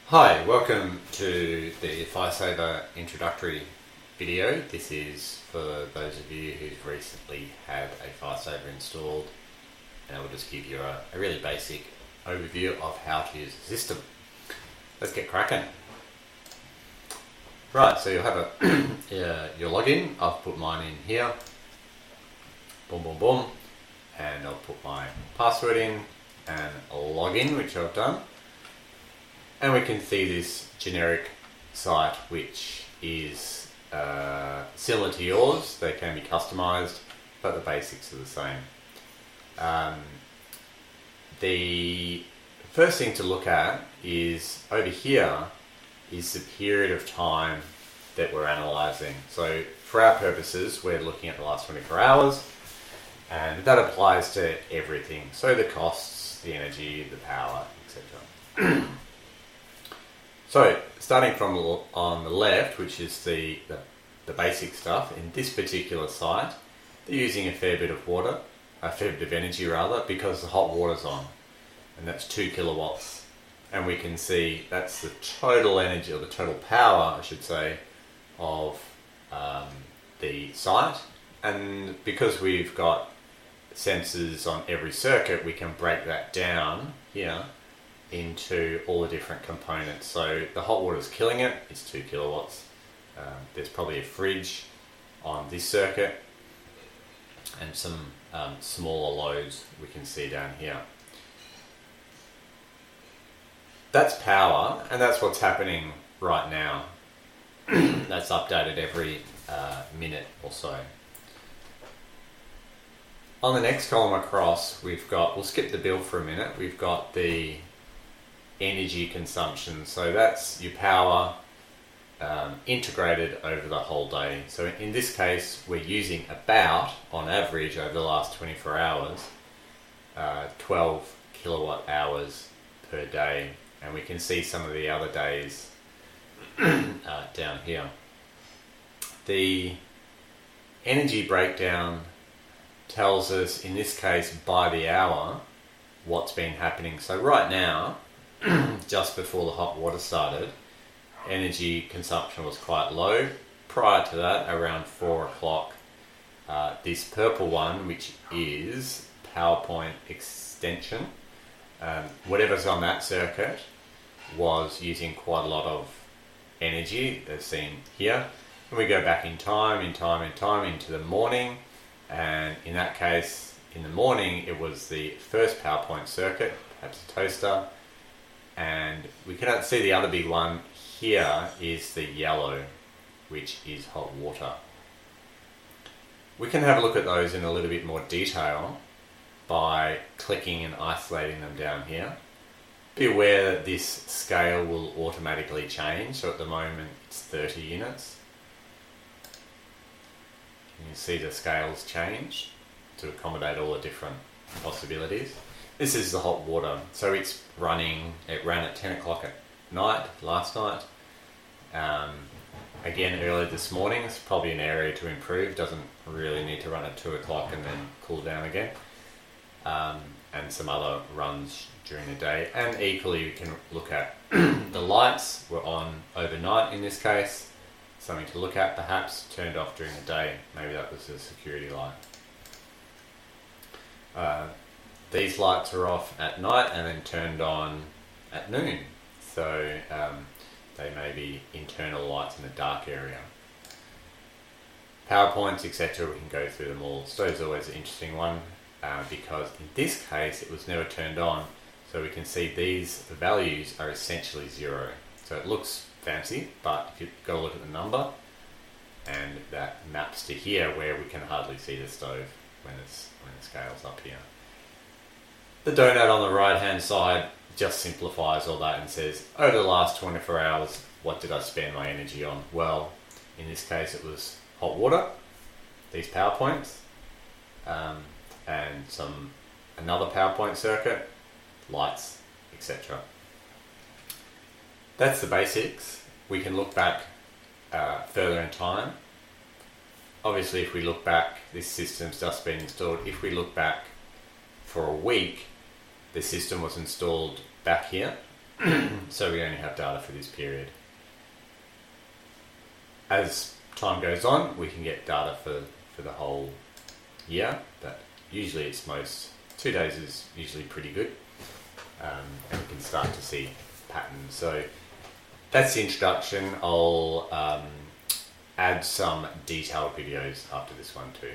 Hi, welcome to the PhiSaver introductory video. This is for those of you who've recently had a PhiSaver installed, and I will just give you a really basic overview of how to use the system. Let's get cracking. Right, so you'll have your login. I've put mine in here. Boom, boom, boom. And I'll put my password in and a login, which I've done. And we can see this generic site, which is similar to yours. They can be customized, but the basics are the same. The first thing to look at is over here is the period of time that we're analyzing. So for our purposes, we're looking at the last 24 hours, and that applies to everything. So the costs, the energy, the power, etc. So, starting from on the left, which is the basic stuff, in this particular site, they're using a fair bit of energy rather, because the hot water's on, and that's 2 kilowatts. And we can see that's the total energy, or the total power, I should say, of the site. And because we've got sensors on every circuit, we can break that down here into all the different components. So the hot water is killing it, it's 2 kilowatts. There's probably a fridge on this circuit and some smaller loads we can see down here. That's power, and that's what's happening right now. That's updated every minute or so. On the next column across, we'll skip the bill for a minute, we've got the energy consumption. So that's your power integrated over the whole day. So in this case, we're using about, on average, over the last 24 hours, 12 kilowatt hours per day. And we can see some of the other days down here. The energy breakdown tells us, in this case, by the hour, what's been happening. So right now, just before the hot water started, energy consumption was quite low. Prior to that, around 4 o'clock, this purple one, which is PowerPoint extension, whatever's on that circuit was using quite a lot of energy, as seen here. And we go back in time into the morning, and in that case, in the morning, it was the first PowerPoint circuit, perhaps a toaster. And we can see the other big one here is the yellow, which is hot water. We can have a look at those in a little bit more detail by clicking and isolating them down here. Be aware that this scale will automatically change. So at the moment it's 30 units. You can see the scales change to accommodate all the different possibilities. This is the hot water, so it ran at 10 o'clock at night, last night. Again, early this morning, it's probably an area to improve, doesn't really need to run at 2 o'clock and then cool down again. And some other runs during the day. And equally, you can look at the lights were on overnight in this case. Something to look at perhaps, turned off during the day. Maybe that was a security light. These lights are off at night and then turned on at noon. So they may be internal lights in a dark area. PowerPoints, etc. We can go through them all. So it's always an interesting one because in this case it was never turned on. So we can see these values are essentially 0. So it looks fancy, but if you've got to look at the number, and that maps to here where we can hardly see the stove when the scale's up here. The donut on the right hand side just simplifies all that and says, over the last 24 hours, what did I spend my energy on? Well, in this case it was hot water, these PowerPoints, and another PowerPoint circuit, lights, etc. That's the basics. We can look back further in time. Obviously, if we look back, this system's just been installed. If we look back for a week, the system was installed back here So we only have data for this period. As time goes on, we can get data for the whole year, but usually it's 2 days is usually pretty good, and we can start to see patterns. So that's the introduction. I'll add some detailed videos after this one too.